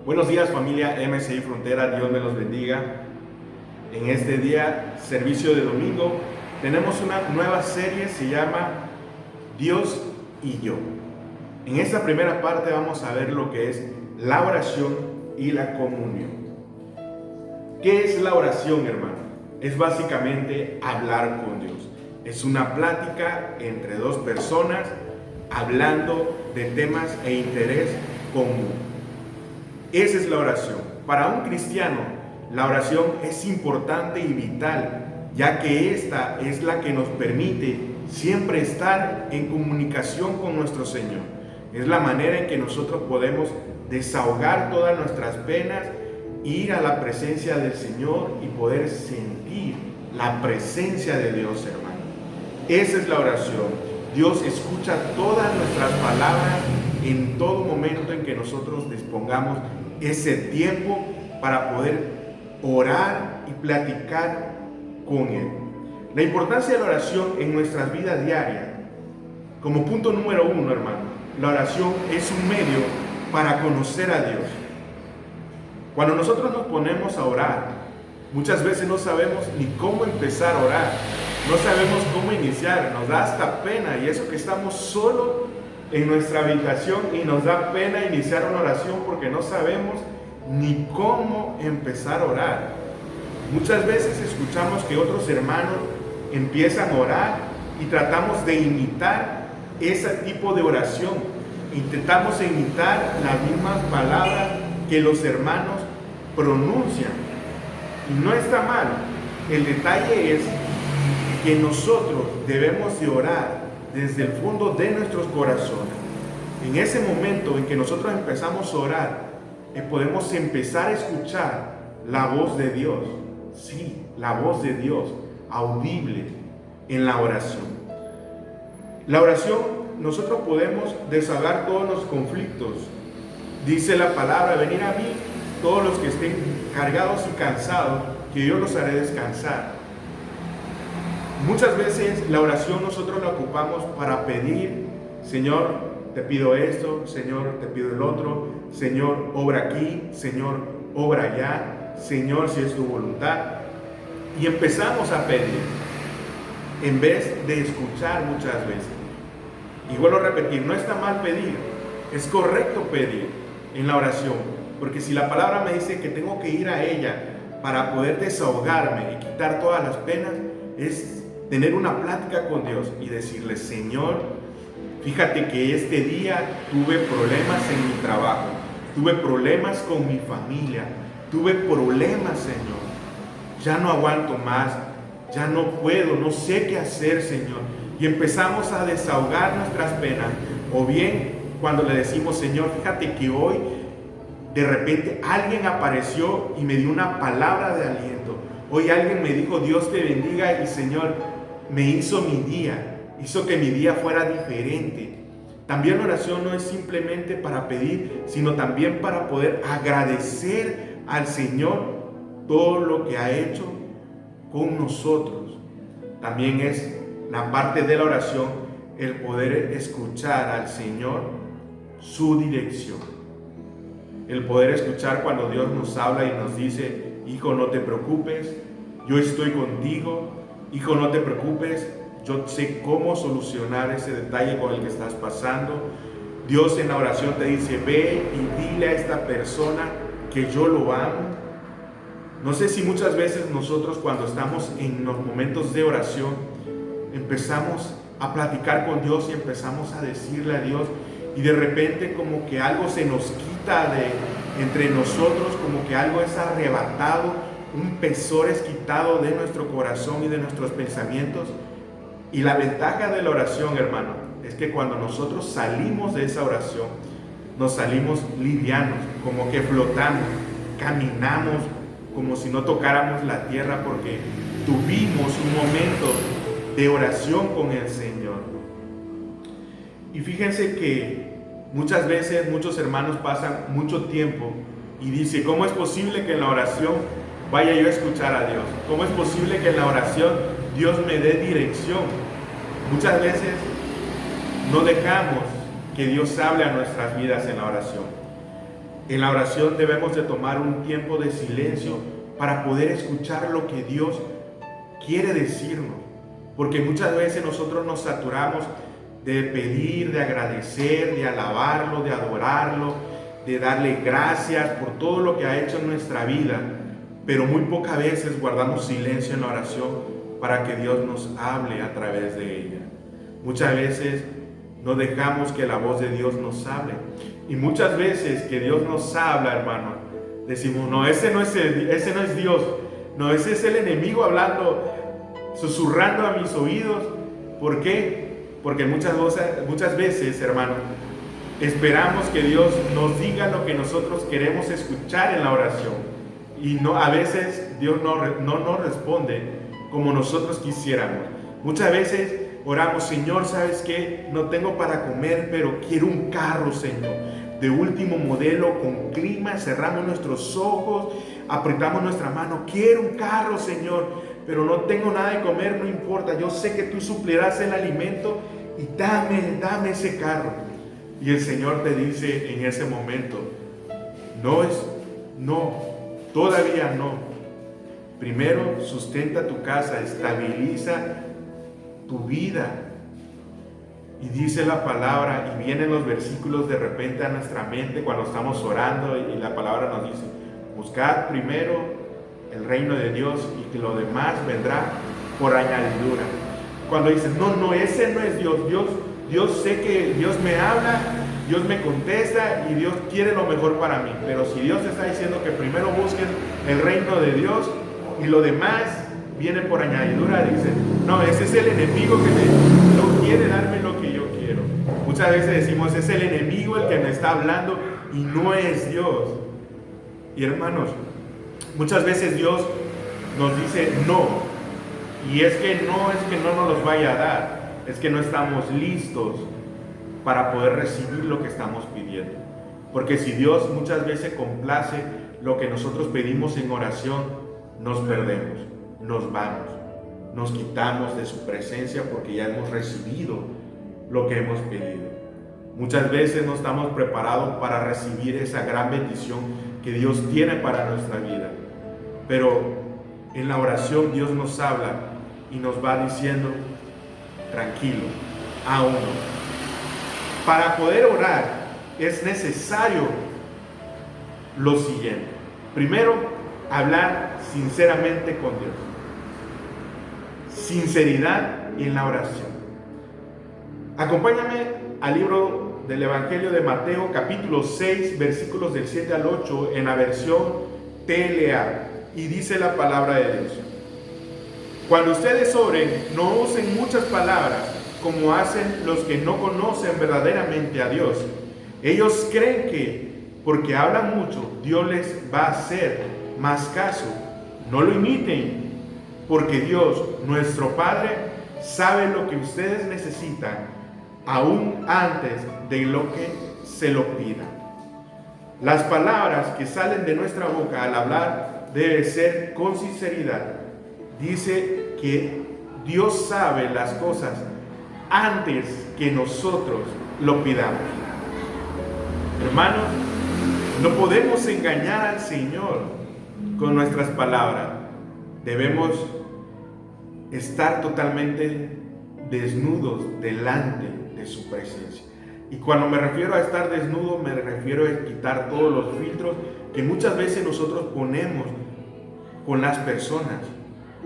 Buenos días, familia MSI Frontera, Dios me los bendiga. En este día, servicio de domingo, tenemos una nueva serie, se llama Dios y yo. En esta primera parte vamos a ver lo que es la oración y la comunión. ¿Qué es la oración, hermano? Es básicamente hablar con Dios. Es una plática entre dos personas hablando de temas e interés común. Esa es la oración. Para un cristiano, la oración es importante y vital, ya que esta es la que nos permite siempre estar en comunicación con nuestro Señor. Es la manera en que nosotros podemos desahogar todas nuestras penas, ir a la presencia del Señor y poder sentir la presencia de Dios, hermano. Esa es la oración. Dios escucha todas nuestras palabras en todo momento en que nosotros dispongamos ese tiempo para poder orar y platicar con Él. La importancia de la oración en nuestras vidas diarias, como punto número uno, hermano, la oración es un medio para conocer a Dios. Cuando nosotros nos ponemos a orar, muchas veces no sabemos ni cómo empezar a orar, no sabemos cómo iniciar, nos da hasta pena, y eso que estamos solos en nuestra habitación y nos da pena iniciar una oración porque no sabemos ni cómo empezar a orar. Muchas veces escuchamos que otros hermanos empiezan a orar y tratamos de imitar ese tipo de oración. Intentamos imitar las mismas palabras que los hermanos pronuncian. Y no está mal. El detalle es que nosotros debemos de orar desde el fondo de nuestros corazones. En ese momento en que nosotros empezamos a orar, podemos empezar a escuchar la voz de Dios. Sí, la voz de Dios, audible en la oración. La oración, nosotros podemos desahogar todos los conflictos. Dice la palabra: venid a mí todos los que estén cargados y cansados, que yo los haré descansar. Muchas veces la oración nosotros la ocupamos para pedir: Señor, te pido esto, Señor, te pido el otro, Señor, obra aquí, Señor, obra allá, Señor, si es tu voluntad. Y empezamos a pedir, en vez de escuchar muchas veces. Y vuelvo a repetir, no está mal pedir, es correcto pedir en la oración, porque si la palabra me dice que tengo que ir a ella para poder desahogarme y quitar todas las penas, es tener una plática con Dios y decirle: Señor, fíjate que este día tuve problemas en mi trabajo, tuve problemas con mi familia, tuve problemas, Señor. Ya no aguanto más, ya no puedo, no sé qué hacer, Señor. Y empezamos a desahogar nuestras penas. O bien, cuando le decimos: Señor, fíjate que hoy de repente alguien apareció y me dio una palabra de aliento. Hoy alguien me dijo: Dios te bendiga, y Señor, me hizo mi día, hizo que mi día fuera diferente. También la oración no es simplemente para pedir, sino también para poder agradecer al Señor todo lo que ha hecho con nosotros. También es la parte de la oración el poder escuchar al Señor su dirección. El poder escuchar cuando Dios nos habla y nos dice: hijo, no te preocupes, yo estoy contigo. Hijo, no te preocupes, yo sé cómo solucionar ese detalle con el que estás pasando. Dios en la oración te dice: ve y dile a esta persona que yo lo amo. No sé si muchas veces nosotros, cuando estamos en los momentos de oración, empezamos a platicar con Dios y empezamos a decirle a Dios, y de repente como que algo se nos quita de entre nosotros, como que algo es arrebatado, un pesor es quitado de nuestro corazón y de nuestros pensamientos. Y la ventaja de la oración, hermano, es que cuando nosotros salimos de esa oración, nos salimos livianos, como que flotamos, caminamos como si no tocáramos la tierra, porque tuvimos un momento de oración con el Señor. Y fíjense que muchas veces muchos hermanos pasan mucho tiempo y dicen: ¿cómo es posible que en la oración vaya yo a escuchar a Dios? ¿Cómo es posible que en la oración Dios me dé dirección? Muchas veces no dejamos que Dios hable a nuestras vidas en la oración. En la oración debemos de tomar un tiempo de silencio para poder escuchar lo que Dios quiere decirnos. Porque muchas veces nosotros nos saturamos de pedir, de agradecer, de alabarlo, de adorarlo, de darle gracias por todo lo que ha hecho en nuestra vida. Pero muy pocas veces guardamos silencio en la oración para que Dios nos hable a través de ella. Muchas veces no dejamos que la voz de Dios nos hable. Y muchas veces que Dios nos habla, hermano, decimos, no, ese no es Dios. No, ese es el enemigo hablando, susurrando a mis oídos. ¿Por qué? Porque muchas veces, hermano, esperamos que Dios nos diga lo que nosotros queremos escuchar en la oración. Y a veces Dios no nos responde como nosotros quisiéramos. Muchas veces oramos, Señor, ¿sabes qué? No tengo para comer, pero quiero un carro, Señor, de último modelo, con clima. Cerramos nuestros ojos, apretamos nuestra mano. Quiero un carro, Señor, pero no tengo nada de comer, no importa. Yo sé que tú suplirás el alimento y dame ese carro. Y el Señor te dice en ese momento, no, todavía no. Primero sustenta tu casa, estabiliza tu vida. Y dice la palabra, y vienen los versículos de repente a nuestra mente cuando estamos orando, y la palabra nos dice, buscad primero el reino de Dios y que lo demás vendrá por añadidura. Cuando dices, no, ese no es Dios. Dios sé que Dios me habla, Dios me contesta y Dios quiere lo mejor para mí. Pero si Dios te está diciendo que primero busques el reino de Dios y lo demás viene por añadidura, dice, no, ese es el enemigo que no quiere darme lo que yo quiero. Muchas veces decimos, es el enemigo el que me está hablando y no es Dios. Y hermanos, muchas veces Dios nos dice no, y es que no nos los vaya a dar, es que no estamos listos para poder recibir lo que estamos pidiendo. Porque si Dios muchas veces complace lo que nosotros pedimos en oración, nos perdemos, nos vamos, nos quitamos de su presencia porque ya hemos recibido lo que hemos pedido. Muchas veces no estamos preparados para recibir esa gran bendición que Dios tiene para nuestra vida. Pero en la oración Dios nos habla y nos va diciendo, tranquilo, aún no. Para poder orar es necesario lo siguiente. Primero, hablar sinceramente con Dios. Sinceridad en la oración. Acompáñame al libro del Evangelio de Mateo, capítulo 6, versículos del 7 al 8, en la versión TLA. Y dice la palabra de Dios. Cuando ustedes oren, no usen muchas palabras, como hacen los que no conocen verdaderamente a Dios. Ellos creen que porque hablan mucho, Dios les va a hacer más caso. No lo imiten, porque Dios, nuestro Padre, sabe lo que ustedes necesitan, aún antes de lo que se lo pidan. Las palabras que salen de nuestra boca al hablar deben ser con sinceridad. Dice que Dios sabe las cosas antes que nosotros lo pidamos. Hermanos, no podemos engañar al Señor con nuestras palabras. Debemos estar totalmente desnudos delante de su presencia. Y cuando me refiero a estar desnudo, me refiero a quitar todos los filtros que muchas veces nosotros ponemos con las personas.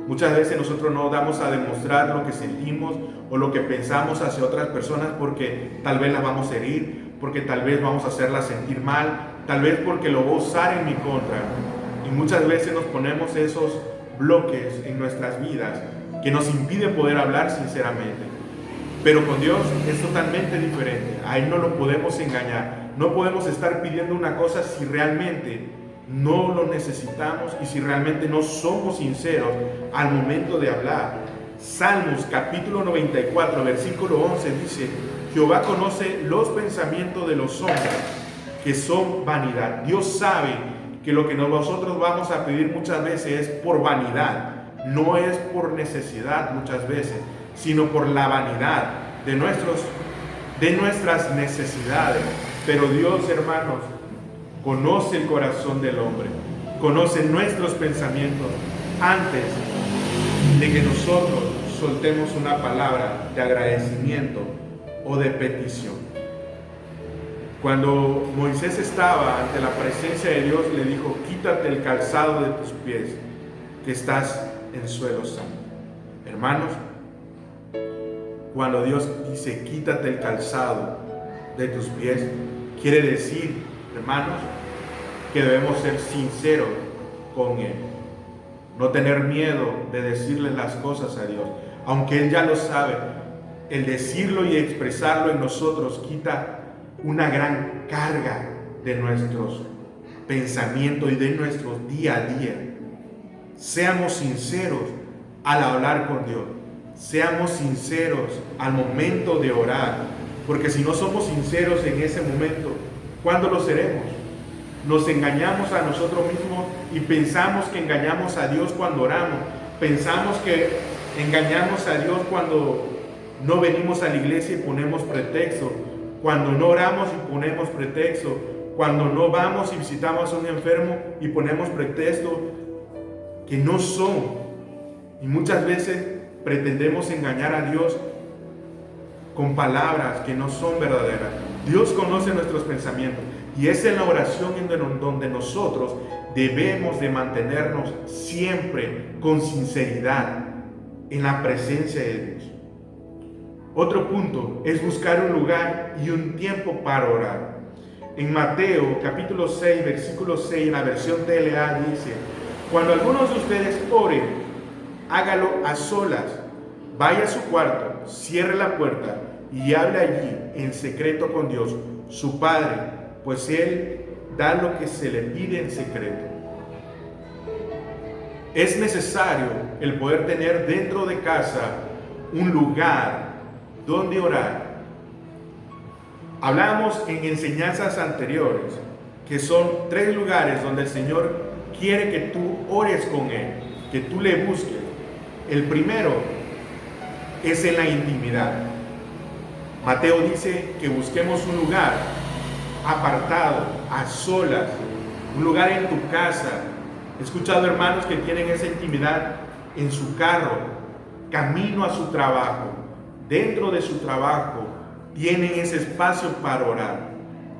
Muchas veces nosotros no damos a demostrar lo que sentimos o lo que pensamos hacia otras personas porque tal vez las vamos a herir, porque tal vez vamos a hacerlas sentir mal, tal vez porque lo va a usar en mi contra. Y muchas veces nos ponemos esos bloques en nuestras vidas que nos impiden poder hablar sinceramente. Pero con Dios es totalmente diferente. A Él no lo podemos engañar. No podemos estar pidiendo una cosa si realmente no lo necesitamos y si realmente no somos sinceros al momento de hablar. Salmos capítulo 94 versículo 11 dice: Jehová conoce los pensamientos de los hombres, que son vanidad. Dios sabe que lo que nosotros vamos a pedir muchas veces es por vanidad, no es por necesidad muchas veces, sino por la vanidad de nuestras necesidades. Pero Dios, hermanos, conoce el corazón del hombre, conoce nuestros pensamientos antes de que nosotros soltemos una palabra de agradecimiento o de petición. Cuando Moisés estaba ante la presencia de Dios, le dijo: quítate el calzado de tus pies, que estás en suelo santo. Hermanos, cuando Dios dice quítate el calzado de tus pies, quiere decir, hermanos, que debemos ser sinceros con Él. No tener miedo de decirle las cosas a Dios, aunque Él ya lo sabe. El decirlo y expresarlo en nosotros quita una gran carga de nuestros pensamientos y de nuestro día a día. Seamos sinceros al hablar con Dios. Seamos sinceros al momento de orar. Porque si no somos sinceros en ese momento, ¿cuándo lo seremos? Nos engañamos a nosotros mismos y pensamos que engañamos a Dios cuando oramos. Pensamos que engañamos a Dios cuando no venimos a la iglesia y ponemos pretexto. Cuando no oramos y ponemos pretexto. Cuando no vamos y visitamos a un enfermo y ponemos pretexto que no son. Y muchas veces pretendemos engañar a Dios con palabras que no son verdaderas. Dios conoce nuestros pensamientos y es en la oración en donde nosotros debemos de mantenernos siempre con sinceridad en la presencia de Dios. Otro punto es buscar un lugar y un tiempo para orar. En Mateo capítulo 6, versículo 6, en la versión TLA dice: cuando algunos de ustedes oren, hágalo a solas, vaya a su cuarto, cierre la puerta y hable allí en secreto con Dios, su Padre, pues Él da lo que se le pide en secreto. Es necesario el poder tener dentro de casa un lugar donde orar. Hablamos en enseñanzas anteriores que son 3 lugares donde el Señor quiere que tú ores con Él, que tú le busques. El primero es en la intimidad. Mateo dice que busquemos un lugar apartado, a solas, un lugar en tu casa. He escuchado hermanos que tienen esa intimidad en su carro, camino a su trabajo, dentro de su trabajo, tienen ese espacio para orar.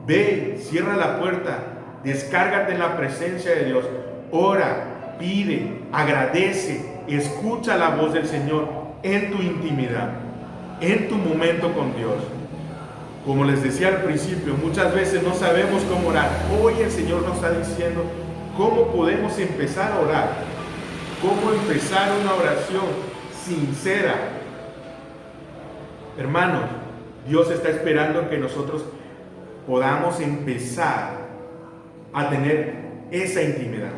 Ve, cierra la puerta, descárgate en la presencia de Dios, ora, pide, agradece, escucha la voz del Señor en tu intimidad, en tu momento con Dios. Como les decía al principio, muchas veces no sabemos cómo orar. Hoy el Señor nos está diciendo cómo podemos empezar a orar, cómo empezar una oración sincera. Hermanos, Dios está esperando que nosotros podamos empezar a tener esa intimidad.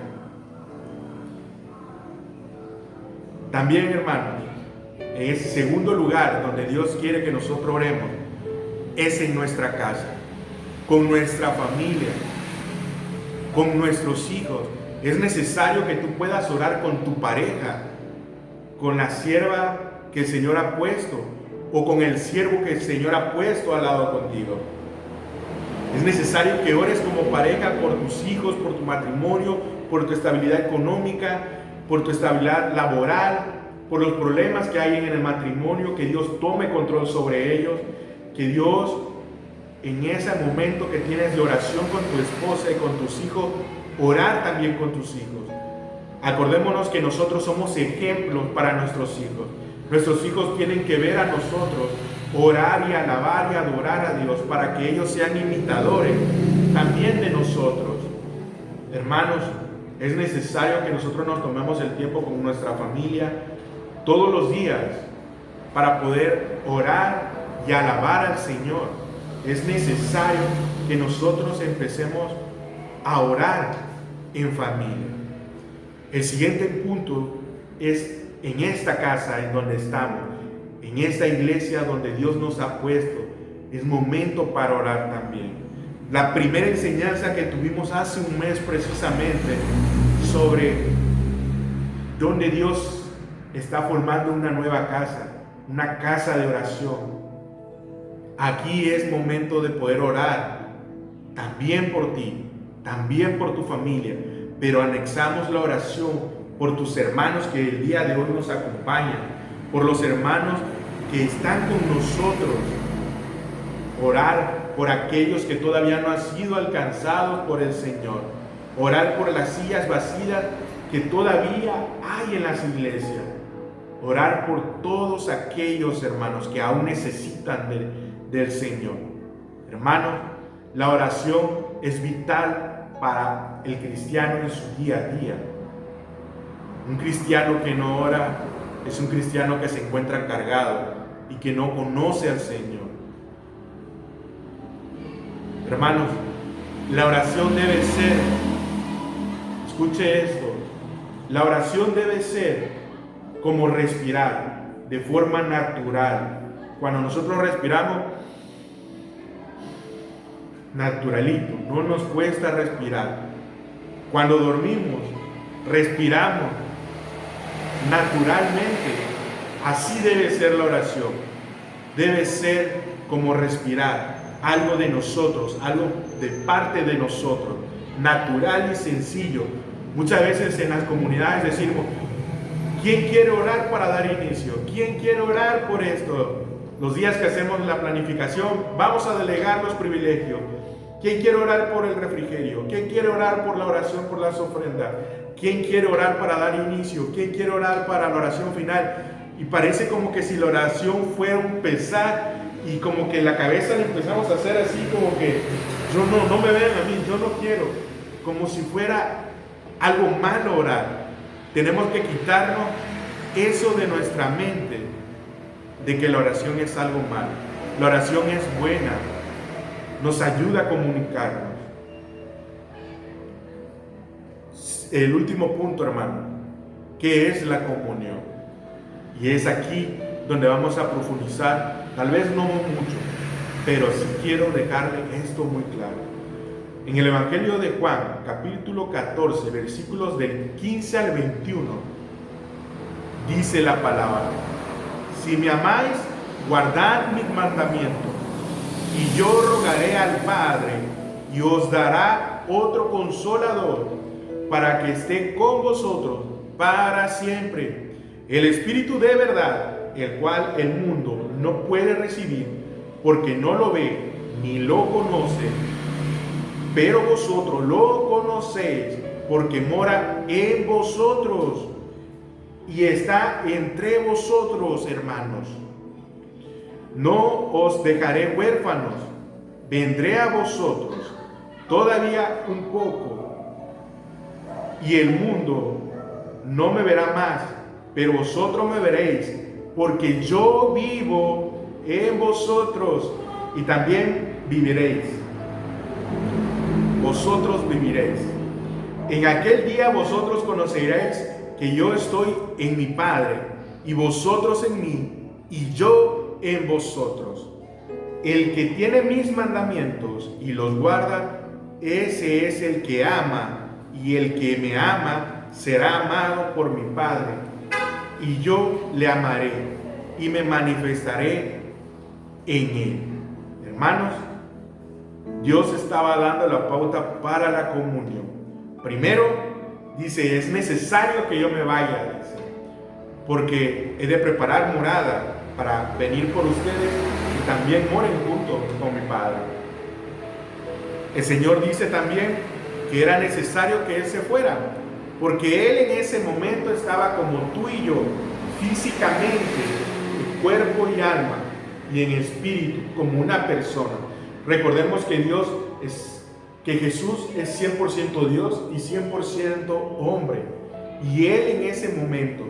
También, hermanos, en ese segundo lugar donde Dios quiere que nosotros oremos es en nuestra casa, con nuestra familia, con nuestros hijos. Es necesario que tú puedas orar con tu pareja, con la sierva que el Señor ha puesto o con el siervo que el Señor ha puesto al lado contigo. Es necesario que ores como pareja por tus hijos, por tu matrimonio, por tu estabilidad económica, por tu estabilidad laboral, por los problemas que hay en el matrimonio, que Dios tome control sobre ellos, que Dios en ese momento que tienes de oración con tu esposa y con tus hijos, orar también con tus hijos. Acordémonos que nosotros somos ejemplos para nuestros hijos. Nuestros hijos tienen que ver a nosotros orar y alabar y adorar a Dios para que ellos sean imitadores también de nosotros. Hermanos, es necesario que nosotros nos tomemos el tiempo con nuestra familia todos los días para poder orar y alabar al Señor. Es necesario que nosotros empecemos a orar en familia. El siguiente punto es en esta casa en donde estamos, en esta iglesia donde Dios nos ha puesto, es momento para orar también. La primera enseñanza que tuvimos hace un mes precisamente sobre donde Dios está formando una nueva casa, una casa de oración. Aquí es momento de poder orar también por ti, también por tu familia, pero anexamos la oración por tus hermanos que el día de hoy nos acompañan, por los hermanos que están con nosotros. Orar por aquellos que todavía no han sido alcanzados por el Señor. Orar por las sillas vacías que todavía hay en las iglesias. Orar por todos aquellos hermanos que aún necesitan del Señor. Hermanos, la oración es vital para el cristiano en su día a día. Un cristiano que no ora es un cristiano que se encuentra cargado y que no conoce al Señor. Hermanos, la oración debe ser, escuche esto, la oración debe ser como respirar de forma natural. Cuando nosotros respiramos, naturalito, no nos cuesta respirar. Cuando dormimos, respiramos naturalmente. Así debe ser la oración. Debe ser como respirar, algo de nosotros, algo de parte de nosotros, natural y sencillo. Muchas veces en las comunidades decimos, ¿quién quiere orar para dar inicio? ¿Quién quiere orar por esto? Los días que hacemos la planificación, vamos a delegar los privilegios. ¿Quién quiere orar por el refrigerio? ¿Quién quiere orar por la oración por las ofrendas? ¿Quién quiere orar para dar inicio? ¿Quién quiere orar para la oración final? Y parece como que si la oración fuera un pesar y como que en la cabeza le empezamos a hacer así como que no me vean a mí, yo no quiero. Como si fuera algo malo orar. Tenemos que quitarnos eso de nuestra mente, de que la oración es algo malo. La oración es buena, nos ayuda a comunicarnos. El último punto, hermano, que es la comunión. Y es aquí donde vamos a profundizar, tal vez no mucho, pero sí quiero dejarle esto muy claro. En el Evangelio de Juan, capítulo 14, versículos del 15 al 21, dice la palabra: si me amáis, guardad mis mandamientos, y yo rogaré al Padre, y os dará otro consolador, para que esté con vosotros para siempre, el Espíritu de verdad, el cual el mundo no puede recibir, porque no lo ve ni lo conoce, pero vosotros lo conocéis, porque mora en vosotros y está entre vosotros, hermanos. No os dejaré huérfanos, vendré a vosotros todavía un poco, y el mundo no me verá más, pero vosotros me veréis, porque yo vivo en vosotros y también viviréis. Vosotros viviréis. En aquel día vosotros conoceréis que yo estoy en mi Padre, y vosotros en mí, y yo en vosotros. El que tiene mis mandamientos y los guarda, ese es el que ama, y el que me ama será amado por mi Padre, y yo le amaré y me manifestaré en él. Hermanos, Dios estaba dando la pauta para la comunión. Primero, dice, es necesario que yo me vaya, dice, porque he de preparar morada para venir por ustedes y también moren junto con mi Padre. El Señor dice también que era necesario que Él se fuera, porque Él en ese momento estaba como tú y yo, físicamente, en cuerpo y alma, y en espíritu, como una persona. Recordemos que Jesús es 100% Dios y 100% hombre, y Él en ese momento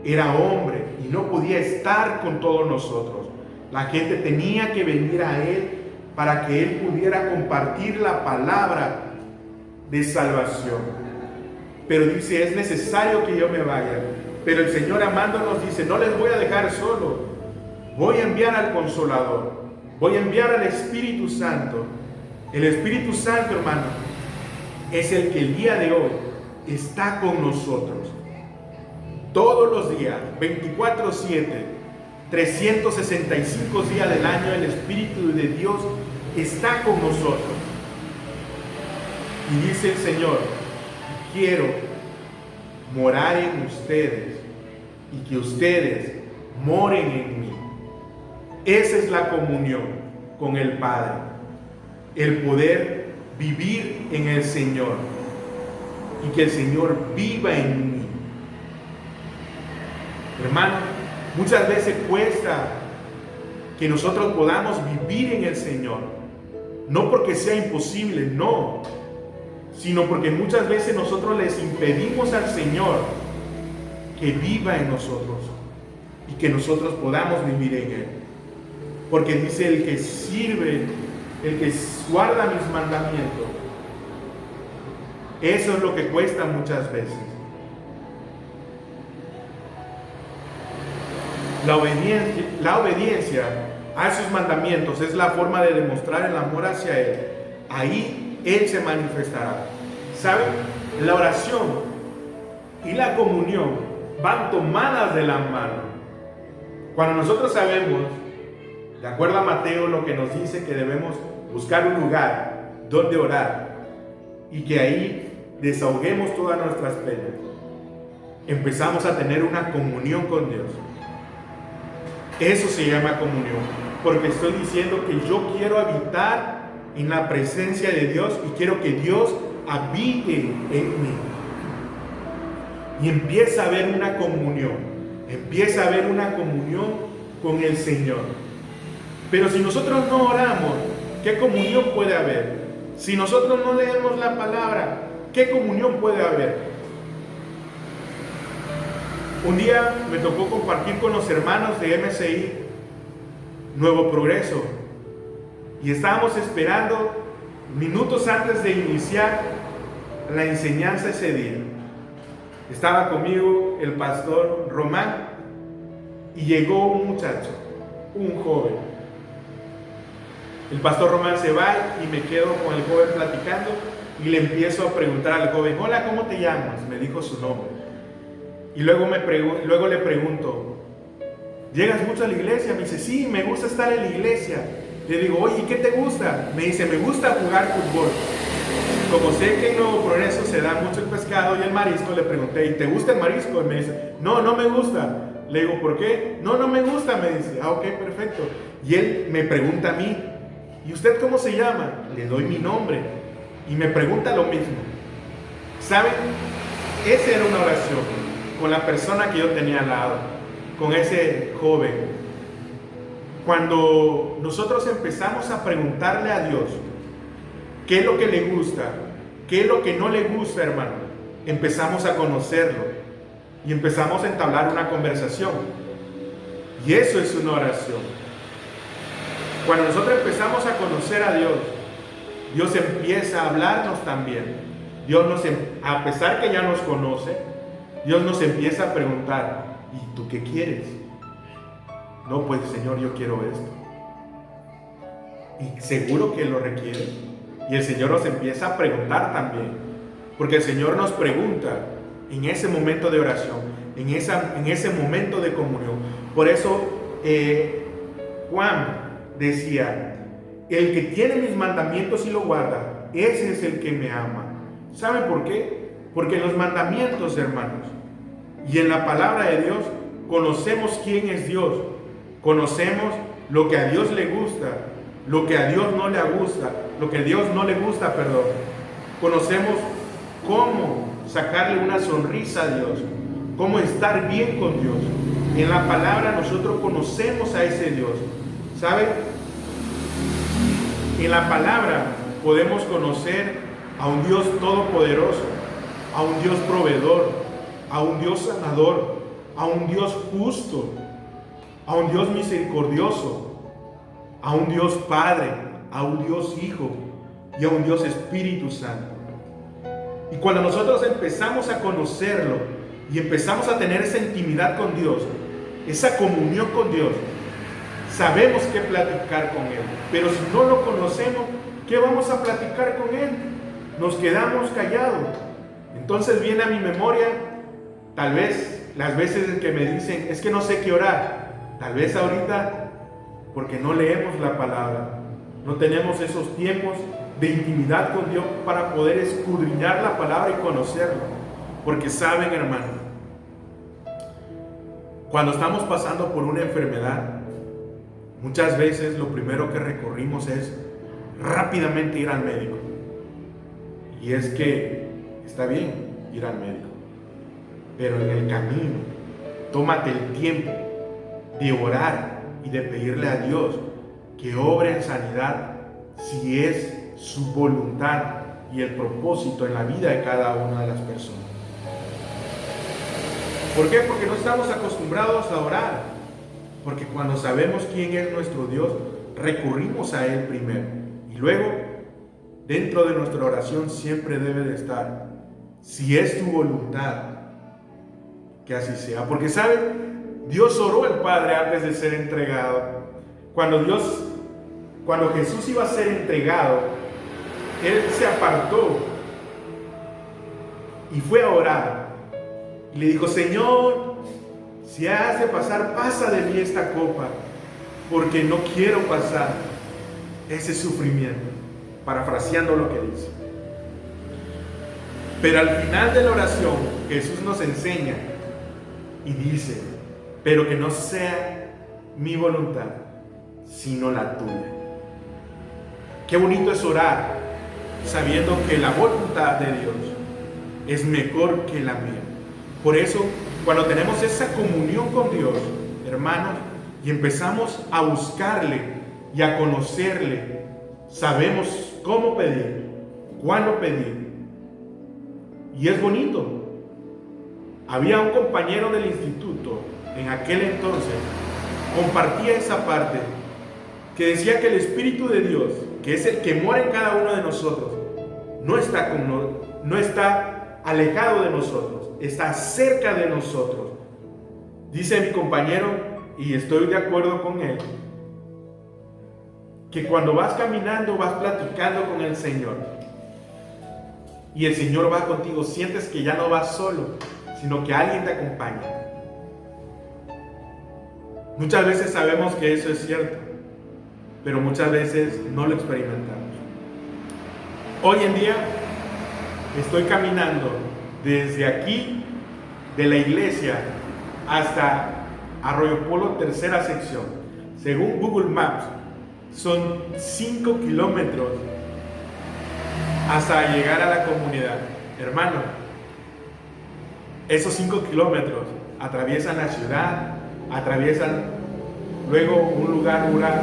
era hombre y no podía estar con todos nosotros. La gente tenía que venir a Él para que Él pudiera compartir la palabra de salvación. Pero dice, es necesario que yo me vaya. Pero el Señor amándonos dice, no les voy a dejar solo, voy a enviar al Consolador, voy a enviar al Espíritu Santo. El Espíritu Santo, hermano, es el que el día de hoy está con nosotros. Todos los días, 24/7, 365 días del año, el Espíritu de Dios está con nosotros. Y dice el Señor, quiero morar en ustedes y que ustedes moren en mí. Esa es la comunión con el Padre, el poder vivir en el Señor y que el Señor viva en mí. Hermano, muchas veces cuesta que nosotros podamos vivir en el Señor, no porque sea imposible, no, sino porque muchas veces nosotros les impedimos al Señor que viva en nosotros y que nosotros podamos vivir en Él. Porque dice, el que sirve, el que guarda mis mandamientos, eso es lo que cuesta muchas veces. La obediencia a esos mandamientos es la forma de demostrar el amor hacia Él. Ahí Él se manifestará. ¿Saben? La oración y la comunión van tomadas de la mano. Cuando nosotros sabemos, de acuerdo a Mateo, lo que nos dice que debemos buscar un lugar donde orar y que ahí desahoguemos todas nuestras penas, empezamos a tener una comunión con Dios. Eso se llama comunión, porque estoy diciendo que yo quiero habitar en la presencia de Dios y quiero que Dios habite en mí. Y empieza a haber una comunión, empieza a haber una comunión con el Señor. Pero si nosotros no oramos, ¿qué comunión puede haber? Si nosotros no leemos la palabra, ¿qué comunión puede haber? Un día me tocó compartir con los hermanos de MCI Nuevo Progreso y estábamos esperando minutos antes de iniciar la enseñanza ese día. Estaba conmigo el pastor Román y llegó un muchacho, un joven. El pastor Román se va y me quedo con el joven platicando y le empiezo a preguntar al joven, hola, ¿cómo te llamas? Me dijo su nombre. Y luego le pregunto, ¿llegas mucho a la iglesia? Me dice, sí, me gusta estar en la iglesia. Le digo, oye, ¿qué te gusta? Me dice, me gusta jugar fútbol. Como sé que en Nuevo Progreso se da mucho el pescado y el marisco, le pregunté, ¿y te gusta el marisco? Y me dice, no, no me gusta. Le digo, ¿por qué? No, no me gusta, me dice. Ah, ok, perfecto. Y él me pregunta a mí, ¿y usted cómo se llama? Le doy mi nombre y me pregunta lo mismo. ¿Saben? Esa era una oración con la persona que yo tenía al lado, con ese joven. Cuando nosotros empezamos a preguntarle a Dios qué es lo que le gusta, qué es lo que no le gusta, hermano, empezamos a conocerlo y empezamos a entablar una conversación. Y eso es una oración. Cuando nosotros empezamos a conocer a Dios, Dios empieza a hablarnos también. A pesar que ya nos conoce, Dios nos empieza a preguntar, ¿y tú qué quieres? No, pues Señor, yo quiero esto. Y seguro que Él lo requiere. Y el Señor nos empieza a preguntar también. Porque el Señor nos pregunta en ese momento de oración, en ese momento de comunión. Por eso Juan decía, el que tiene mis mandamientos y lo guarda, ese es el que me ama. ¿Saben por qué? Porque en los mandamientos, hermanos, y en la palabra de Dios, conocemos quién es Dios. Conocemos lo que a Dios le gusta, lo que a Dios no le gusta, lo que a Dios no le gusta, perdón. Conocemos cómo sacarle una sonrisa a Dios, cómo estar bien con Dios. En la palabra nosotros conocemos a ese Dios. ¿Saben? En la palabra podemos conocer a un Dios todopoderoso, a un Dios proveedor, a un Dios sanador, a un Dios justo, a un Dios misericordioso, a un Dios Padre, a un Dios Hijo y a un Dios Espíritu Santo. Y cuando nosotros empezamos a conocerlo y empezamos a tener esa intimidad con Dios, esa comunión con Dios, sabemos qué platicar con Él. Pero si no lo conocemos, ¿qué vamos a platicar con Él? Nos quedamos callados. Entonces viene a mi memoria, tal vez las veces en que me dicen, es que no sé qué orar. Tal vez ahorita, porque no leemos la palabra, no tenemos esos tiempos de intimidad con Dios para poder escudriñar la palabra y conocerlo. Porque saben, hermano, cuando estamos pasando por una enfermedad, muchas veces lo primero que recurrimos es rápidamente ir al médico. Y es que está bien ir al médico, pero en el camino, tómate el tiempo de orar y de pedirle a Dios que obre en sanidad si es su voluntad y el propósito en la vida de cada una de las personas. ¿Por qué? Porque no estamos acostumbrados a orar. Porque cuando sabemos quién es nuestro Dios, recurrimos a Él primero. Y luego, dentro de nuestra oración siempre debe de estar, si es tu voluntad, que así sea. Porque ¿saben? Dios oró al Padre antes de ser entregado. Cuando Jesús iba a ser entregado, Él se apartó y fue a orar. Y le dijo: Señor, si has de pasar, pasa de mí esta copa, porque no quiero pasar ese sufrimiento. Parafraseando lo que dice. Pero al final de la oración, Jesús nos enseña y dice: pero que no sea mi voluntad, sino la tuya. Qué bonito es orar sabiendo que la voluntad de Dios es mejor que la mía. Por eso, cuando tenemos esa comunión con Dios, hermanos, y empezamos a buscarle y a conocerle, sabemos cómo pedir, cuándo pedir. Y es bonito. Había un compañero del instituto en aquel entonces, compartía esa parte, que decía que el Espíritu de Dios, que es el que mora en cada uno de nosotros, no está alejado de nosotros, está cerca de nosotros. Dice mi compañero, y estoy de acuerdo con él, que cuando vas caminando, vas platicando con el Señor, y el Señor va contigo, sientes que ya no vas solo, sino que alguien te acompaña. Muchas veces sabemos que eso es cierto, pero muchas veces no lo experimentamos. Hoy en día estoy caminando desde aquí de la iglesia hasta Arroyo Polo, tercera sección. Según Google Maps, son 5 kilómetros hasta llegar a la comunidad. Hermano, esos 5 kilómetros atraviesan la ciudad, atraviesan luego un lugar rural.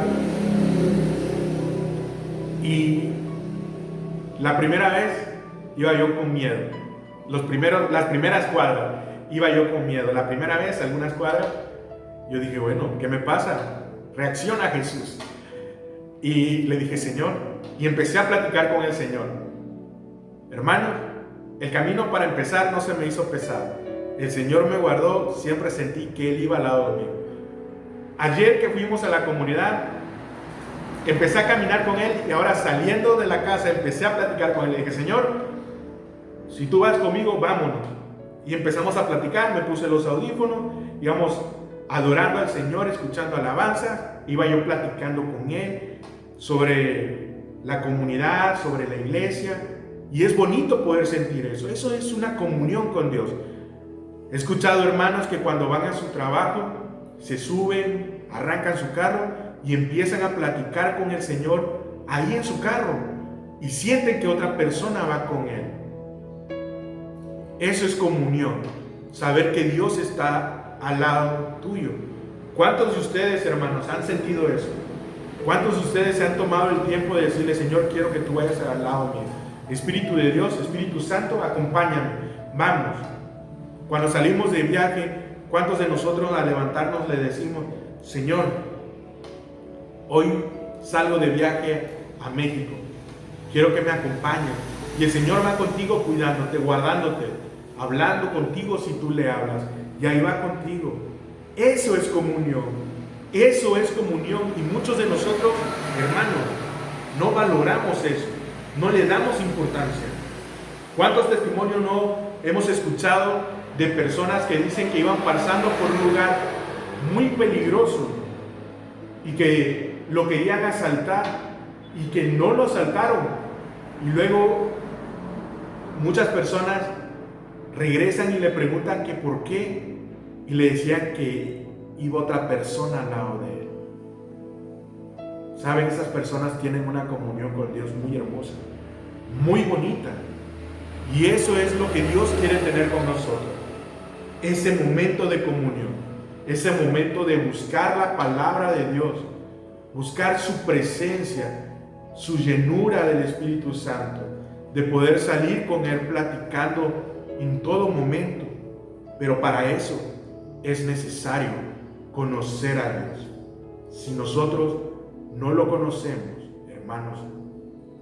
Y la primera vez iba yo con miedo. Las primeras cuadras iba yo con miedo. La primera vez, algunas cuadras, yo dije: bueno, ¿qué me pasa? Reacciona Jesús. Y le dije: Señor, y empecé a platicar con el Señor. Hermanos, el camino para empezar no se me hizo pesado. El Señor me guardó, siempre sentí que Él iba al lado mío. Ayer que fuimos a la comunidad, empecé a caminar con Él, y ahora saliendo de la casa empecé a platicar con Él. Le dije: Señor, si tú vas conmigo, vámonos. Y empezamos a platicar, me puse los audífonos, íbamos adorando al Señor, escuchando alabanzas, iba yo platicando con Él sobre la comunidad, sobre la iglesia, y es bonito poder sentir eso. Eso es una comunión con Dios. He escuchado hermanos que cuando van a su trabajo, se suben, arrancan su carro y empiezan a platicar con el Señor ahí en su carro, y sienten que otra persona va con Él. Eso es comunión, saber que Dios está al lado tuyo. ¿Cuántos de ustedes, hermanos, han sentido eso? ¿Cuántos de ustedes se han tomado el tiempo de decirle: Señor, quiero que tú vayas al lado mío? Espíritu de Dios, Espíritu Santo, acompáñame, vamos. Cuando salimos de viaje, ¿cuántos de nosotros al levantarnos le decimos: Señor, hoy salgo de viaje a México, quiero que me acompañes? Y el Señor va contigo cuidándote, guardándote, hablando contigo si tú le hablas, y ahí va contigo. Eso es comunión, eso es comunión. Y muchos de nosotros, hermanos, no valoramos eso, no le damos importancia. ¿Cuántos testimonios no hemos escuchado de personas que dicen que iban pasando por un lugar muy peligroso y que lo querían asaltar y que no lo asaltaron Y luego muchas personas regresan y le preguntan que por qué, y le decían que iba otra persona al lado de él. Saben, esas personas tienen una comunión con Dios muy hermosa, muy bonita, y eso es lo que Dios quiere tener con nosotros, ese momento de comunión, ese momento de buscar la palabra de Dios, buscar su presencia, su llenura del Espíritu Santo, de poder salir con Él platicando en todo momento. Pero para eso es necesario conocer a Dios. Si nosotros no lo conocemos, hermanos,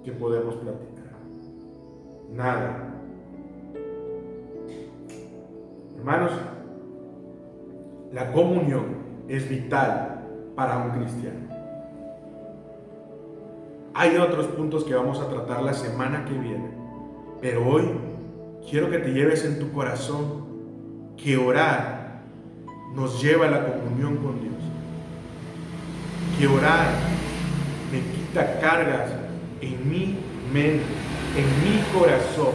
¿qué podemos platicar? Nada. Hermanos, la comunión es vital para un cristiano. Hay otros puntos que vamos a tratar la semana que viene, pero hoy quiero que te lleves en tu corazón que orar nos lleva a la comunión con Dios. Que orar me quita cargas en mi mente, en mi corazón.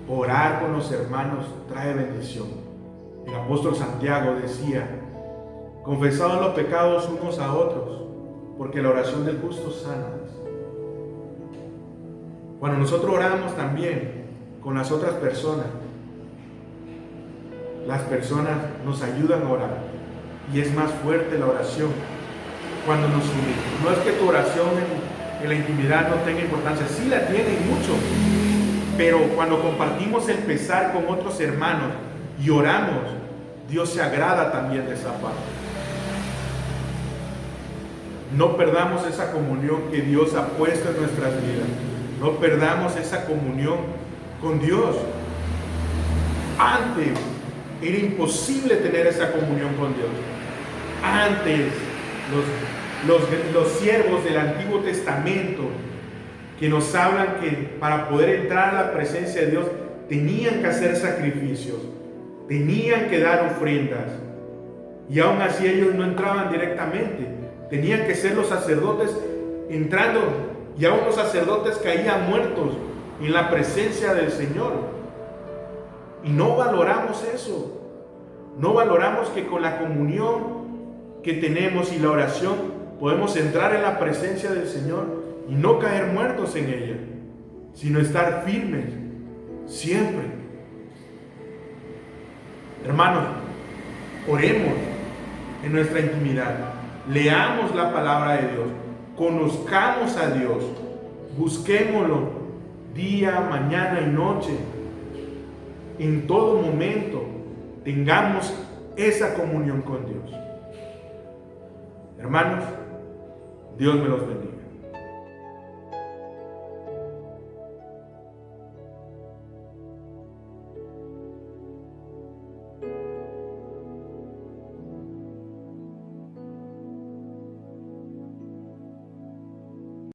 Orar con los hermanos trae bendición. El apóstol Santiago decía: confesados los pecados unos a otros, porque la oración del justo sana. Cuando nosotros oramos también con las otras personas, las personas nos ayudan a orar y es más fuerte la oración cuando nos unimos. No es que tu oración en la intimidad no tenga importancia, sí la tiene mucho, pero cuando compartimos el pesar con otros hermanos y oramos, Dios se agrada también de esa parte. No perdamos esa comunión que Dios ha puesto en nuestras vidas. No perdamos esa comunión con Dios. Antes era imposible tener esa comunión con Dios. Antes los siervos del Antiguo Testamento que nos hablan que para poder entrar a la presencia de Dios tenían que hacer sacrificios, tenían que dar ofrendas, y aún así ellos no entraban directamente. Tenían que ser los sacerdotes entrando, y aún los sacerdotes caían muertos en la presencia del Señor. Y no valoramos eso. No valoramos que con la comunión que tenemos y la oración podemos entrar en la presencia del Señor y no caer muertos en ella, sino estar firmes siempre. Hermanos, oremos en nuestra intimidad. Leamos la palabra de Dios, conozcamos a Dios, busquémoslo día, mañana y noche. En todo momento tengamos esa comunión con Dios. Hermanos, Dios me los bendiga.